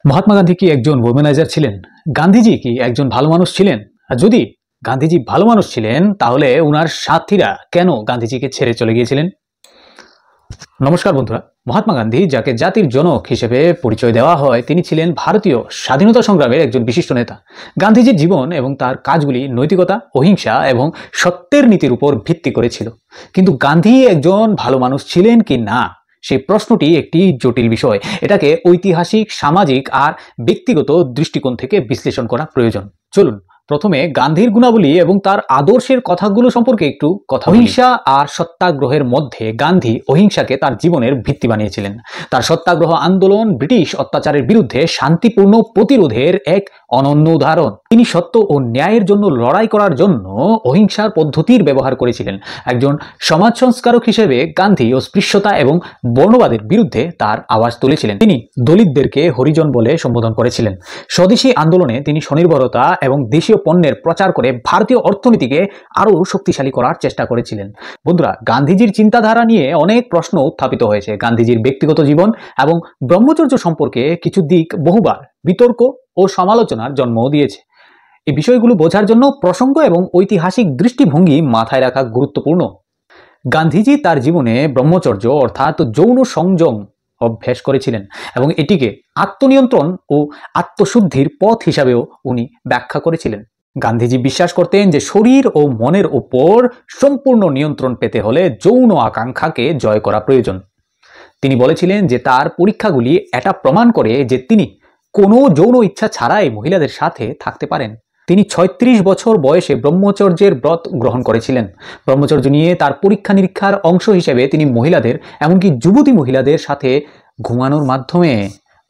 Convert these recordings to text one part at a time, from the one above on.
মহাত্মা গান্ধী কি একজন ওমেনাইজার ছিলেন? গান্ধীজি কি একজন ভালো মানুষ ছিলেন? আর যদি গান্ধীজি ভালো মানুষ ছিলেন, তাহলে উনার সাথীরা কেন গান্ধীজিকে ছেড়ে চলে গিয়েছিলেন? নমস্কার বন্ধুরা, মহাত্মা গান্ধী, যাকে জাতির জনক হিসেবে পরিচয় দেওয়া হয়, তিনি ছিলেন ভারতীয় স্বাধীনতা সংগ্রামের একজন বিশিষ্ট নেতা। গান্ধীজির জীবন এবং তার কাজগুলি নৈতিকতা, অহিংসা এবং সত্যের নীতির উপর ভিত্তি করেছিল। কিন্তু গান্ধী একজন ভালো মানুষ ছিলেন কি না, সেই প্রশ্নটি একটি জটিল বিষয়। এটাকে ঐতিহাসিক, সামাজিক আর ব্যক্তিগত দৃষ্টিকোণ থেকে বিশ্লেষণ করা প্রয়োজন। চলুন প্রথমে গান্ধীর গুণাবলী এবং তার আদর্শের কথাগুলো সম্পর্কে একটু কথা বলি। অহিংসা আর সত্যাগ্রহের মধ্যে গান্ধী অহিংসাকে তার জীবনের ভিত্তি বানিয়েছিলেন। তার সত্যাগ্রহ আন্দোলন ব্রিটিশ অত্যাচারের বিরুদ্ধে শান্তিপূর্ণ প্রতিরোধের এক অনন্য উদাহরণ। তিনি সত্য ও ন্যায়ের জন্য লড়াই করার জন্য অহিংসার পদ্ধতির ব্যবহার করেছিলেন। একজন সমাজ সংস্কারক হিসেবে গান্ধী অস্পৃশ্যতা এবং বর্ণবাদের বিরুদ্ধে তার আওয়াজ তুলেছিলেন। তিনি দলিতদেরকে হরিজন বলে সম্বোধন করেছিলেন। স্বদেশী আন্দোলনে তিনি স্বনির্ভরতা এবং দেশীয় পণ্যের প্রচার করে ভারতীয় অর্থনীতিকে আরও শক্তিশালী করার চেষ্টা করেছিলেন। বন্ধুরা, গান্ধীজির চিন্তাধারা নিয়ে অনেক প্রশ্ন উত্থাপিত হয়েছে। গান্ধীজির ব্যক্তিগত জীবন এবং ব্রহ্মচর্য সম্পর্কে কিছু দিক বহুবার বিতর্ক ও সমালোচনার জন্ম দিয়েছে। এই বিষয়গুলো বোঝার জন্য প্রসঙ্গ এবং ঐতিহাসিক দৃষ্টিভঙ্গি মাথায় রাখা গুরুত্বপূর্ণ। গান্ধীজি তার জীবনে ব্রহ্মচর্য অর্থাৎ যৌন সংযম অভ্যাস করেছিলেন এবং এটিকে আত্মনিয়ন্ত্রণ ও আত্মশুদ্ধির পথ হিসাবেও উনি ব্যাখ্যা করেছিলেন। গান্ধীজি বিশ্বাস করতেন যে শরীর ও মনের উপর সম্পূর্ণ নিয়ন্ত্রণ পেতে হলে যৌন আকাঙ্ক্ষাকে জয় করা প্রয়োজন। তিনি বলেছিলেন যে তার পরীক্ষাগুলি এটা প্রমাণ করে যে তিনি কোনো যৌন ইচ্ছা ছাড়াই মহিলাদের সাথে থাকতে পারেন। তিনি ৩৬ বছর বয়সে ব্রহ্মচর্যের ব্রত গ্রহণ করেছিলেন। ব্রহ্মচর্য নিয়ে তার পরীক্ষা নিরীক্ষার অংশ হিসেবে তিনি মহিলাদের, এমনকি যুবতী মহিলাদের সাথে ঘুমানোর মাধ্যমে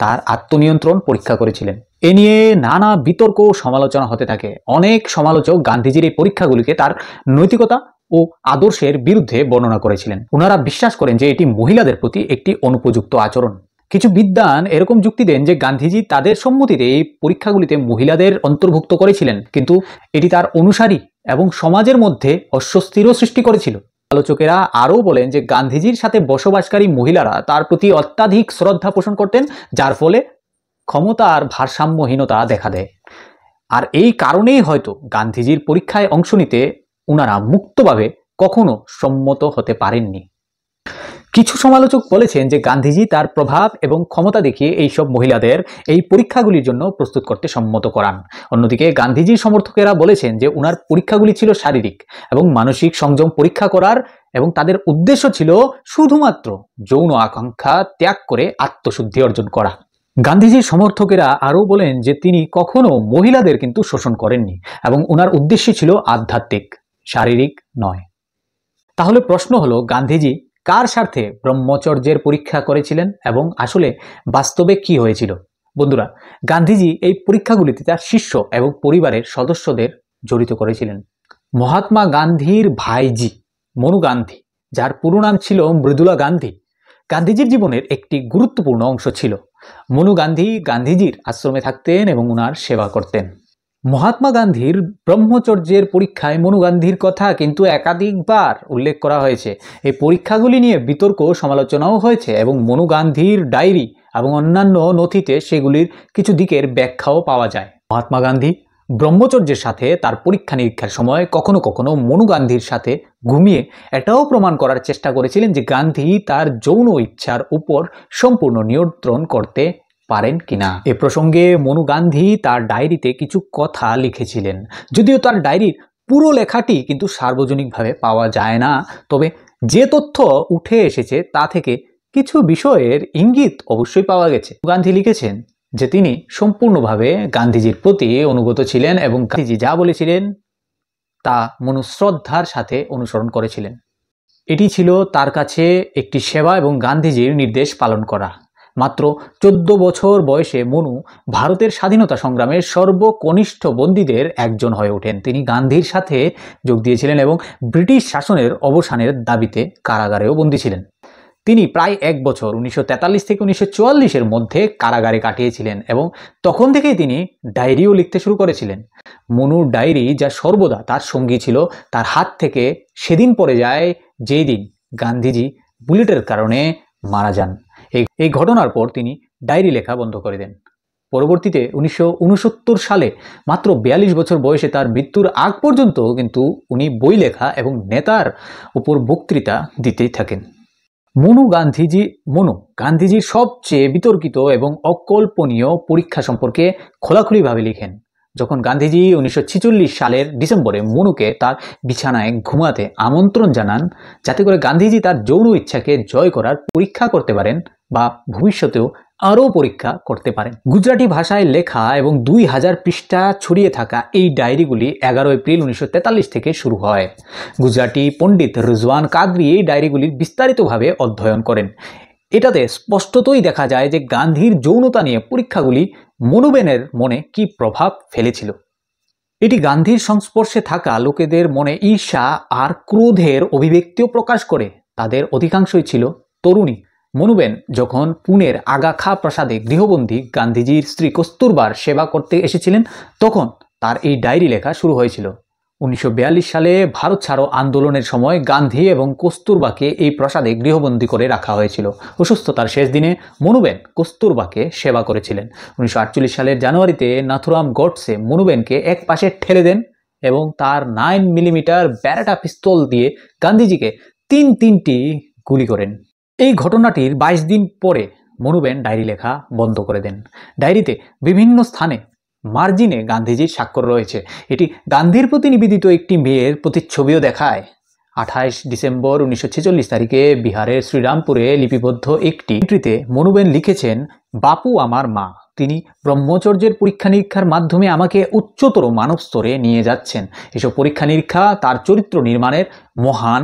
তার আত্মনিয়ন্ত্রণ পরীক্ষা করেছিলেন। এ নিয়ে নানা বিতর্ক সমালোচনা হতে থাকে। অনেক সমালোচক গান্ধীজির এই পরীক্ষাগুলিকে তার নৈতিকতা ও আদর্শের বিরুদ্ধে বর্ণনা করেছিলেন। ওনারা বিশ্বাস করেন যে এটি মহিলাদের প্রতি একটি অনুপযুক্ত আচরণ। কিছু বিদ্বান এরকম যুক্তি দেন যে গান্ধীজি তাদের সম্মতিতে এই পরীক্ষাগুলিতে মহিলাদের অন্তর্ভুক্ত করেছিলেন, কিন্তু এটি তার অনুসারী এবং সমাজের মধ্যে অস্বস্তিরও সৃষ্টি করেছিল। আলোচকেরা আরও বলেন যে গান্ধীজির সাথে বসবাসকারী মহিলারা তার প্রতি অত্যাধিক শ্রদ্ধা পোষণ করতেন, যার ফলে ক্ষমতার ভারসাম্যহীনতা দেখা দেয়। আর এই কারণেই হয়তো গান্ধীজির পরীক্ষায় অংশ নিতে ওনারা মুক্তভাবে কখনো সম্মত হতে পারেননি। কিছু সমালোচক বলেছেন যে গান্ধীজি তার প্রভাব এবং ক্ষমতা দেখিয়ে এইসব মহিলাদের এই পরীক্ষাগুলির জন্য প্রস্তুত করতে সম্মত করান। অন্যদিকে গান্ধীজির সমর্থকেরা বলেছেন যে ওনার পরীক্ষাগুলি ছিল শারীরিক এবং মানসিক সংযম পরীক্ষা করার, এবং তাদের উদ্দেশ্য ছিল শুধুমাত্র যৌন আকাঙ্ক্ষা ত্যাগ করে আত্মশুদ্ধি অর্জন করা। গান্ধীজির সমর্থকেরা আরও বলেন যে তিনি কখনো মহিলাদের কিন্তু শোষণ করেননি এবং ওনার উদ্দেশ্য ছিল আধ্যাত্মিক, শারীরিক নয়। তাহলে প্রশ্ন হলো, গান্ধীজি কার স্বার্থে ব্রহ্মচর্যের পরীক্ষা করেছিলেন এবং আসলে বাস্তবে কি হয়েছিল? বন্ধুরা, গান্ধীজি এই পরীক্ষাগুলিতে তার শিষ্য এবং পরিবারের সদস্যদের জড়িত করেছিলেন। মহাত্মা গান্ধীর ভাইজি মনু গান্ধী, যার পুরো নাম ছিল মৃদুলা গান্ধী, গান্ধীজির জীবনের একটি গুরুত্বপূর্ণ অংশ ছিল। মনু গান্ধী গান্ধীজির আশ্রমে থাকতেন এবং ওনার সেবা করতেন। মহাত্মা গান্ধীর ব্রহ্মচর্যের পরীক্ষায় মনু গান্ধীর কথা কিন্তু একাধিকবার উল্লেখ করা হয়েছে। এই পরীক্ষাগুলি নিয়ে বিতর্ক সমালোচনাও হয়েছে এবং মনু গান্ধীর ডায়েরি এবং অন্যান্য নথিতে সেগুলির কিছু দিকের ব্যাখ্যাও পাওয়া যায়। মহাত্মা গান্ধী ব্রহ্মচর্যের সাথে তার পরীক্ষা নিরীক্ষার সময় কখনো কখনো মনু গান্ধীর সাথে ঘুমিয়ে এটাও প্রমাণ করার চেষ্টা করেছিলেন যে গান্ধী তার যৌন ইচ্ছার উপর সম্পূর্ণ নিয়ন্ত্রণ করতে পারেন কিনা। এ প্রসঙ্গে মনু গান্ধী তার ডায়েরিতে কিছু কথা লিখেছিলেন। যদিও তার ডায়েরির পুরো লেখাটি কিন্তু সার্বজনিকভাবে পাওয়া যায় না, তবে যে তথ্য উঠে এসেছে তা থেকে কিছু বিষয়ের ইঙ্গিত অবশ্যই পাওয়া গেছে। গান্ধী লিখেছেন যে তিনি সম্পূর্ণভাবে গান্ধীজির প্রতি অনুগত ছিলেন এবং গান্ধীজি যা বলেছিলেন তা মনুশ্রদ্ধার সাথে অনুসরণ করেছিলেন। এটি ছিল তার কাছে একটি সেবা এবং গান্ধীজির নির্দেশ পালন করা। মাত্র 14 বছর বয়সে মনু ভারতের স্বাধীনতা সংগ্রামের সর্বকনিষ্ঠ বন্দীদের একজন হয়ে ওঠেন। তিনি গান্ধীর সাথে যোগ দিয়েছিলেন এবং ব্রিটিশ শাসনের অবসানের দাবিতে কারাগারেও বন্দী ছিলেন। তিনি প্রায় 1 বছর 1943 থেকে 1944-এর মধ্যে কারাগারে কাটিয়েছিলেন এবং তখন থেকেই তিনি ডায়েরিও লিখতে শুরু করেছিলেন। মনুর ডায়েরি, যা সর্বদা তার সঙ্গী ছিল, তার হাত থেকে সেদিন পড়ে যায় যেই দিন গান্ধীজি বুলেটের কারণে মারা যান। এই ঘটনার পর তিনি ডায়েরি লেখা বন্ধ করে দেন। পরবর্তীতে 1969 সালে মাত্র 42 বছর বয়সে তার মৃত্যুর আগ পর্যন্ত কিন্তু উনি বই লেখা এবং নেতার উপর বক্তৃতা দিতেই থাকেন। মনু গান্ধীজির সবচেয়ে বিতর্কিত এবং অকল্পনীয় পরীক্ষা সম্পর্কে খোলাখুলিভাবে লিখেন। যখন গান্ধীজি 1946 সালের ডিসেম্বরে মনুকে তার বিছানায় ঘুমাতে আমন্ত্রণ জানান যাতে করে গান্ধীজি তার যৌন ইচ্ছাকে জয় করার পরীক্ষা করতে পারেন বা ভবিষ্যতেও আরও পরীক্ষা করতে পারেন। গুজরাটি ভাষায় লেখা এবং 2000 পৃষ্ঠা ছড়িয়ে থাকা এই ডায়েরিগুলি 11 এপ্রিল 1943 থেকে শুরু হয়। গুজরাটি পণ্ডিত রিজওয়ান কাদরি এই ডায়েরিগুলির বিস্তারিতভাবে অধ্যয়ন করেন। এটাতে স্পষ্টতই দেখা যায় যে গান্ধীর যৌনতা নিয়ে পরীক্ষাগুলি মনুবেনের মনে কি প্রভাব ফেলেছিল। এটি গান্ধীর সংস্পর্শে থাকা লোকেদের মনে ঈর্ষা আর ক্রোধের অভিব্যক্তিও প্রকাশ করে। তাদের অধিকাংশই ছিল তরুণী। মনুবেন যখন পুনের আগা খা প্রাসাদে গৃহবন্দী গান্ধীজির স্ত্রী কস্তুরবার সেবা করতে এসেছিলেন তখন তার এই ডায়েরি লেখা শুরু হয়েছিল। 1942 সালে ভারত ছাড়ো আন্দোলনের সময় গান্ধী এবং কস্তুরবাকে এই প্রাসাদে গৃহবন্দী করে রাখা হয়েছিল। অসুস্থতার শেষ দিনে মনুবেন কস্তুরবাকে সেবা করেছিলেন। 1948 সালের জানুয়ারিতে নাথুরাম গডসে মনুবেনকে এক পাশে ঠেলে দেন এবং তার 9 মিলিমিটার ব্যারেটা পিস্তল দিয়ে গান্ধীজিকে তিনটি গুলি করেন। এই ঘটনাটির 22 দিন পরে মনুবেন ডায়েরি লেখা বন্ধ করে দেন। ডায়েরিতে বিভিন্ন স্থানে মার্জিনে গান্ধীজির স্বাক্ষর রয়েছে। এটি গান্ধীর প্রতি নিবেদিত একটি মেয়ের প্রতিচ্ছবিও দেখায়। 28 ডিসেম্বর 1946 তারিখে বিহারের শ্রীরামপুরে লিপিবদ্ধ একটি এন্ট্রিতে মনুবেন লিখেছেন, বাপু আমার মা, তিনি ব্রহ্মচর্যের পরীক্ষা নিরীক্ষার মাধ্যমে আমাকে উচ্চতর মানব স্তরে নিয়ে যাচ্ছেন। এসব পরীক্ষা নিরীক্ষা তার চরিত্র নির্মাণের মহান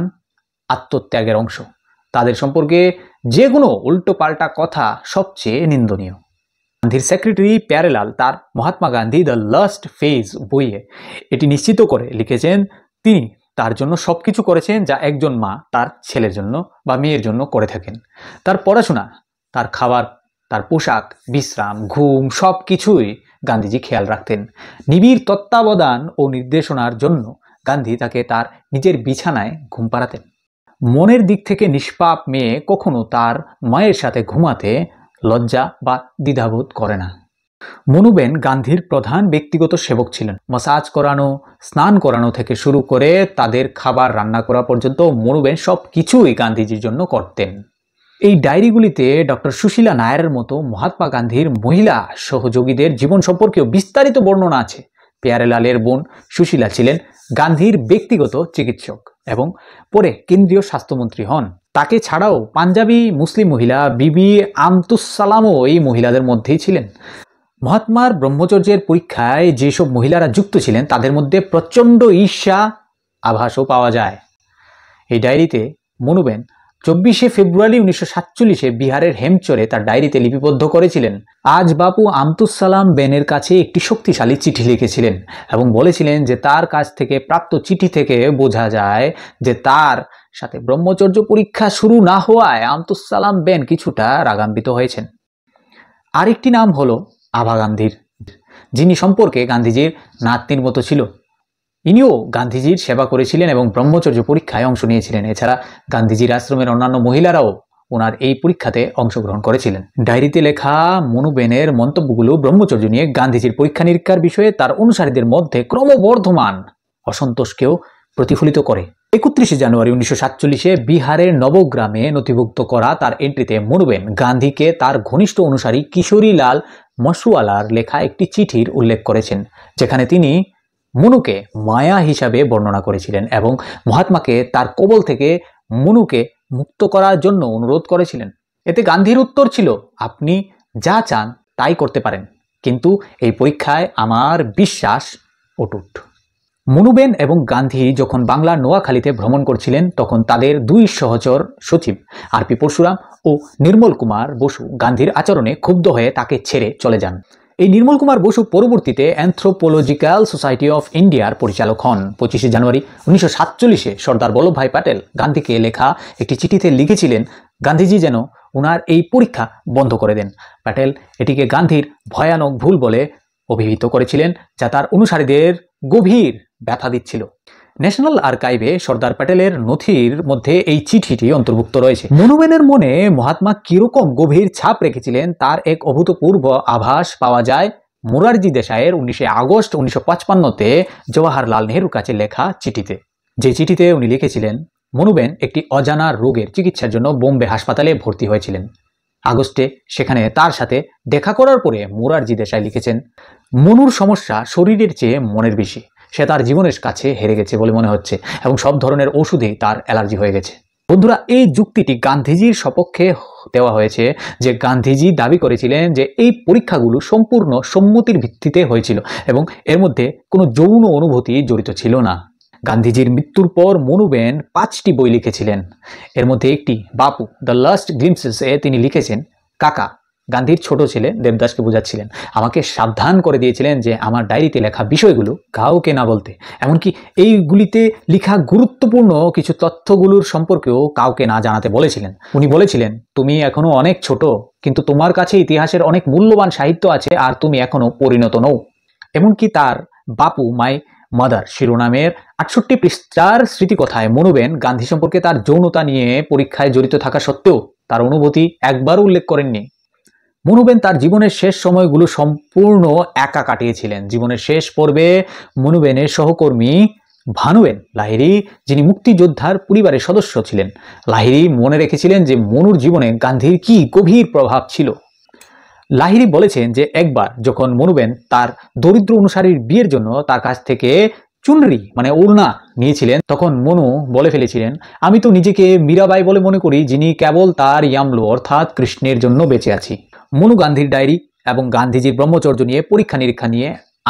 আত্মত্যাগের অংশ। তাদের সম্পর্কে যে কোনো উল্টোপাল্টা কথা সবচেয়ে নিন্দনীয়। গান্ধীর সেক্রেটারি প্যারেলাল তার Mahatma Gandhi the last phase বইয়ে এটি নিশ্চিত করে লিখেছেন, তিনি তার জন্য সবকিছু করেছেন যা একজন মা তার ছেলের জন্য বা মেয়ের জন্য করে থাকেন। তার পড়াশোনা, তার খাবার, তার পোশাক, বিশ্রাম, ঘুম সব কিছুই গান্ধীজি খেয়াল রাখতেন। নিবিড় তত্ত্বাবধান ও নির্দেশনার জন্য গান্ধী তাকে তার নিজের বিছানায় ঘুম পাড়াতেন। মনের দিক থেকে নিষ্পাপ মেয়ে কখনো তার মায়ের সাথে ঘুমাতে লজ্জা বা দ্বিধাবোধ করে না। মনুবেন গান্ধীর প্রধান ব্যক্তিগত সেবক ছিলেন। মাসাজ করানো, স্নান করানো থেকে শুরু করে তাদের খাবার রান্না করা পর্যন্ত মনুবেন সব কিছুই গান্ধীজির জন্য করতেন। এই ডায়েরিগুলিতে ডক্টর সুশীলা নায়ারের মতো মহাত্মা গান্ধীর মহিলা সহযোগীদের জীবন সম্পর্কেও বিস্তারিত বর্ণনা আছে। প্যারেলালের বোন সুশীলা ছিলেন গান্ধীর ব্যক্তিগত চিকিৎসক এবং পরে কেন্দ্রীয় স্বাস্থ্যমন্ত্রী হন। তাকে ছাড়াও পাঞ্জাবি মুসলিম মহিলা বিবি আমতুসালামও এই মহিলাদের মধ্যেই ছিলেন। মহাত্মার ব্রহ্মচর্যের পরীক্ষায় যেসব মহিলারা যুক্ত ছিলেন তাদের মধ্যে প্রচণ্ড ঈর্ষা আভাসও পাওয়া যায়। এই ডায়েরিতে মনুবেন 24শে ফেব্রুয়ারি 1947-এ বিহারের হেমচরে তার ডায়েরিতে লিপিবদ্ধ করেছিলেন, আজ বাপু আমতুসালাম বেনের কাছে একটি শক্তিশালী চিঠি লিখেছিলেন এবং বলেছিলেন যে তার কাছ থেকে প্রাপ্ত চিঠি থেকে বোঝা যায় যে তার সাথে ব্রহ্মচর্য পরীক্ষা শুরু না হওয়ায় আমতুসালাম বেন কিছুটা রাগান্বিত হয়েছেন। আরেকটি নাম হলো আভা গান্ধীর, যিনি সম্পর্কে গান্ধীজির নাতনির মতো ছিল। ইনিও গান্ধীজির সেবা করেছিলেন এবং ব্রহ্মচর্য পরীক্ষায় অংশ নিয়েছিলেন। এছাড়া গান্ধীজির আশ্রমের অন্যান্য মহিলারাও ওনার এই পরীক্ষাতে অংশগ্রহণ করেছিলেন। ডায়েরিতে লেখা মনুবেনের মন্তব্যগুলো ব্রহ্মচর্য নিয়ে গান্ধীজির পরীক্ষা নিরীক্ষার বিষয়ে তার অনুসারীদের মধ্যে ক্রমবর্ধমান অসন্তোষকেও প্রতিফলিত করে। 31শে জানুয়ারি 1947-এ বিহারের নবগ্রামে নথিভুক্ত করা তার এন্ট্রিতে মনুবেন গান্ধীকে তার ঘনিষ্ঠ অনুসারী কিশোরীলাল মশওয়ালার লেখা একটি চিঠির উল্লেখ করেছেন, যেখানে তিনি মনুকে মায়া হিসাবে বর্ণনা করেছিলেন এবং মহাত্মাকে তার কবল থেকে মনুকে মুক্ত করার জন্য অনুরোধ করেছিলেন। এতে গান্ধীর উত্তর ছিল, আপনি যা চান তাই করতে পারেন, কিন্তু এই পরীক্ষায় আমার বিশ্বাস অটুট। মনুবেন এবং গান্ধী যখন বাংলার নোয়াখালীতে ভ্রমণ করছিলেন তখন তাদের দুই সহচর সচিব আর.পি. পরশুরাম ও নির্মল কুমার বসু গান্ধীর আচরণে ক্ষুব্ধ হয়ে তাকে ছেড়ে চলে যান। এই নির্মল কুমার বসু পরবর্তীতে অ্যানথ্রোপোলজিক্যাল সোসাইটি অফ ইন্ডিয়ার পরিচালক হন। 25শে জানুয়ারি 1947-এ সর্দার বল্লভভাই প্যাটেল গান্ধীকে লেখা একটি চিঠিতে লিখেছিলেন গান্ধীজি যেন ওনার এই পরীক্ষা বন্ধ করে দেন। প্যাটেল এটিকে গান্ধীর ভয়ানক ভুল বলে অভিহিত করেছিলেন, যা তার অনুসারীদের গভীর ব্যথা দিচ্ছিল। ন্যাশনাল আর্কাইভে সর্দার প্যাটেলের নথির মধ্যে এই চিঠিটি অন্তর্ভুক্ত রয়েছে। মনুবেনের মনে মহাত্মা কিরকম গভীর ছাপ রেখেছিলেন তার এক অভূতপূর্ব আভাস পাওয়া যায় মোরারজি দেশাইয়ের 19 আগস্ট 1955-তে জওয়াহরলাল নেহরুর কাছে লেখা চিঠিতে। যে চিঠিতে উনি লিখেছিলেন, মনুবেন একটি অজানা রোগের চিকিৎসার জন্য বোম্বে হাসপাতালে ভর্তি হয়েছিলেন। আগস্টে সেখানে তার সাথে দেখা করার পরে মোরারজি দেশাই লিখেছেন, মনুর সমস্যা শরীরের চেয়ে মনের বেশি। সে তার জীবনের কাছে হেরে গেছে বলে মনে হচ্ছে এবং সব ধরনের ওষুধেই তার অ্যালার্জি হয়ে গেছে। বন্ধুরা, এই যুক্তিটি গান্ধীজির সপক্ষে দেওয়া হয়েছে যে গান্ধীজি দাবি করেছিলেন যে এই পরীক্ষাগুলো সম্পূর্ণ সম্মতির ভিত্তিতে হয়েছিল এবং এর মধ্যে কোনো যৌন অনুভূতি জড়িত ছিল না। গান্ধীজির মৃত্যুর পর মনুবেন 5টি বই লিখেছিলেন। এর মধ্যে একটি বাপু দ্য লাস্ট গ্লিমসেস-এ তিনি লিখেছেন, কাকা গান্ধীর ছোট ছেলে দেবদাসকে বোঝাচ্ছিলেন, আমাকে সাবধান করে দিয়েছিলেন যে আমার ডায়েরিতে লেখা বিষয়গুলো কাউকে না বলতে, এমনকি এইগুলিতে লেখা গুরুত্বপূর্ণ কিছু তথ্যগুলোর সম্পর্কেও কাউকে না জানাতে বলেছিলেন। উনি বলেছিলেন, তুমি এখনো অনেক ছোট, কিন্তু তোমার কাছে ইতিহাসের অনেক মূল্যবান সাহিত্য আছে আর তুমি এখনো পরিণত নও। এমনকি তার বাপু মাই মাদার শিরোনামের 68 পৃষ্ঠার স্মৃতিকথায় মনুবেন গান্ধী সম্পর্কে তার যৌনতা নিয়ে পরীক্ষায় জড়িত থাকা সত্ত্বেও তার অনুভূতি একবারও উল্লেখ করেননি। মনুবেন তার জীবনের শেষ সময়গুলো সম্পূর্ণ একা কাটিয়েছিলেন। জীবনের শেষ পর্বে মনুবেনের সহকর্মী ভানুবেন লাহিড়ী, যিনি মুক্তিযোদ্ধার পরিবারের সদস্য ছিলেন, লাহিড়ী মনে রেখেছিলেন যে মনুর জীবনে গান্ধীর কি গভীর প্রভাব ছিল। লাহিড়ী বলেছেন যে একবার যখন মনুবেন তার দরিদ্র অনুসারীর বিয়ের জন্য তার কাছ থেকে চুনরি মানে ওড়না নিয়েছিলেন, তখন মনু বলে ফেলেছিলেন, আমি তো নিজেকে মীরাবাই বলে মনে করি, যিনি কেবল তার ইয়ামলো অর্থাৎ কৃষ্ণের জন্য বেঁচে আছি। মনু গান্ধীর ডায়েরি এবং গান্ধীজির ব্রহ্মচর্য নিয়ে পরীক্ষা নিরীক্ষা নিয়ে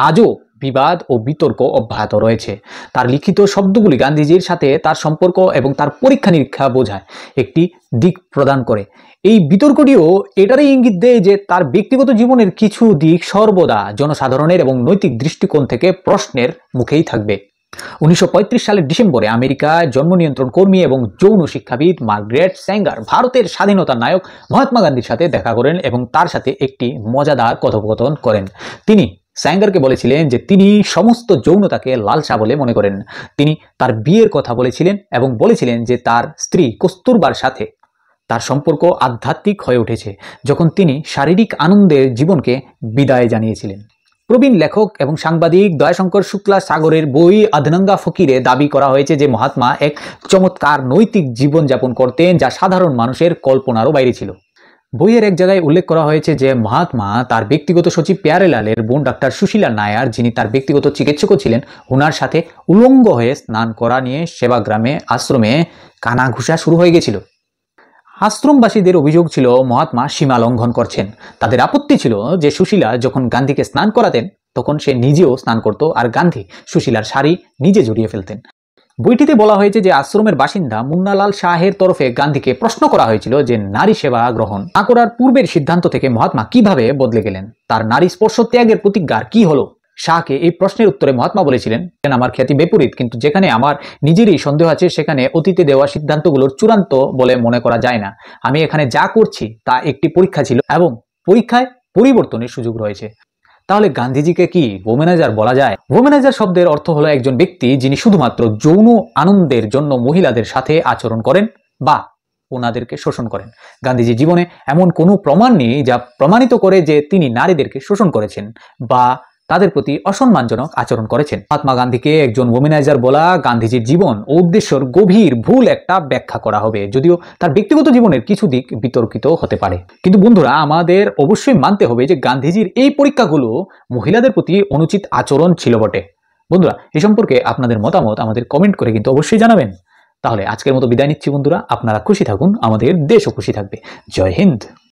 আজও বিবাদ ও বিতর্ক অব্যাহত রয়েছে। তার লিখিত শব্দগুলি গান্ধীজির সাথে তার সম্পর্ক এবং তার পরীক্ষা নিরীক্ষা বোঝায় একটি দিক প্রদান করে। এই বিতর্কটিও এটারই ইঙ্গিত দেয় যে তার ব্যক্তিগত জীবনের কিছু দিক সর্বদা জনসাধারণের এবং নৈতিক দৃষ্টিকোণ থেকে প্রশ্নের মুখেই থাকবে। 1935 সালের ডিসেম্বরে আমেরিকায় জন্ম নিয়ন্ত্রণ কর্মী এবং যৌন শিক্ষাবিদ মার্গারেট স্যাঙ্গার ভারতের স্বাধীনতার নায়ক মহাত্মা গান্ধীর সাথে দেখা করেন এবং তার সাথে একটি মজাদার কথোপকথন করেন। তিনি স্যাঙ্গারকে বলেছিলেন যে তিনি সমস্ত যৌনতাকে লালসা বলে মনে করেন। তিনি তার বিয়ের কথা বলেছিলেন এবং বলেছিলেন যে তার স্ত্রী কস্তুরবার সাথে তার সম্পর্ক আধ্যাত্মিক হয়ে উঠেছে যখন তিনি শারীরিক আনন্দের জীবনকে বিদায় জানিয়েছিলেন। প্রবীণ লেখক এবং সাংবাদিক দয়াশঙ্কর শুক্লা সাগরের বই আধনঙ্গা ফকিরে দাবি করা হয়েছে যে মহাত্মা এক চমৎকার নৈতিক জীবনযাপন করতেন যা সাধারণ মানুষের কল্পনারও বাইরে ছিল। বইয়ের এক জায়গায় উল্লেখ করা হয়েছে যে মহাত্মা তার ব্যক্তিগত সচিব প্যারেলালের বোন ডাক্তার সুশীলা নায়ার, যিনি তার ব্যক্তিগত চিকিৎসকও ছিলেন, ওনার সাথে উলঙ্গ হয়ে স্নান করা নিয়ে সেবাগ্রামে আশ্রমে কানাঘুষা শুরু হয়ে গেছিল। আশ্রমবাসীদের অভিযোগ ছিল মহাত্মা সীমা লঙ্ঘন করছেন। তাদের আপত্তি ছিল যে সুশীলা যখন গান্ধীকে স্নান করাতেন তখন সে নিজেও স্নান করত আর গান্ধী সুশীলার শাড়ি নিজে জড়িয়ে ফেলতেন। বইটিতে বলা হয়েছে যে আশ্রমের বাসিন্দা মুন্নালাল শাহের তরফে গান্ধীকে প্রশ্ন করা হয়েছিল যে নারী সেবা গ্রহণ না করার পূর্বের সিদ্ধান্ত থেকে মহাত্মা কিভাবে বদলে গেলেন, তার নারী স্পর্শ ত্যাগের প্রতিজ্ঞার কি হলো। শাহকে এই প্রশ্নের উত্তরে মহাত্মা বলেছিলেন, আমার খ্যাতি বিপরীত, কিন্তু যেখানে আমার নিজেরই সন্দেহ আছে সেখানে অতীতে দেওয়া সিদ্ধান্তগুলোর চূড়ান্ত বলে মনে করা যায় না। আমি এখানে যা করছি তা একটি পরীক্ষা ছিল এবং পরীক্ষায় পরিবর্তনের সুযোগ রয়েছে। তাহলে গান্ধীজিকে কি ওম্যানাইজার বলা যায়? ওম্যানাইজার শব্দের অর্থ হলো একজন ব্যক্তি যিনি শুধুমাত্র যৌন আনন্দের জন্য মহিলাদের সাথে আচরণ করেন বা ওনাদেরকে শোষণ করেন। গান্ধীজির জীবনে এমন কোনো প্রমাণ নেই যা প্রমাণিত করে যে তিনি নারীদেরকে শোষণ করেছেন বা তাদের প্রতি অসম্মানজনক আচরণ করেছেন। মহাত্মা গান্ধীকে একজন ওমেনাইজার বলা গান্ধীজির জীবন ও উদ্দেশ্যের গভীর ভুল একটা ব্যাখ্যা করা হবে, যদিও তার ব্যক্তিগত জীবনের কিছু দিক বিতর্কিত হতে পারে। কিন্তু বন্ধুরা, আমাদের অবশ্যই মানতে হবে যে গান্ধীজির এই পরীক্ষাগুলো মহিলাদের প্রতি অনুচিত আচরণ ছিল বটে। বন্ধুরা, এই সম্পর্কে আপনাদের মতামত আমাদের কমেন্ট করে কিন্তু অবশ্যই জানাবেন। তাহলে আজকের মতো বিদায় নিচ্ছি বন্ধুরা, আপনারা খুশি থাকুন, আমাদের দেশও খুশি থাকবে। জয় হিন্দ।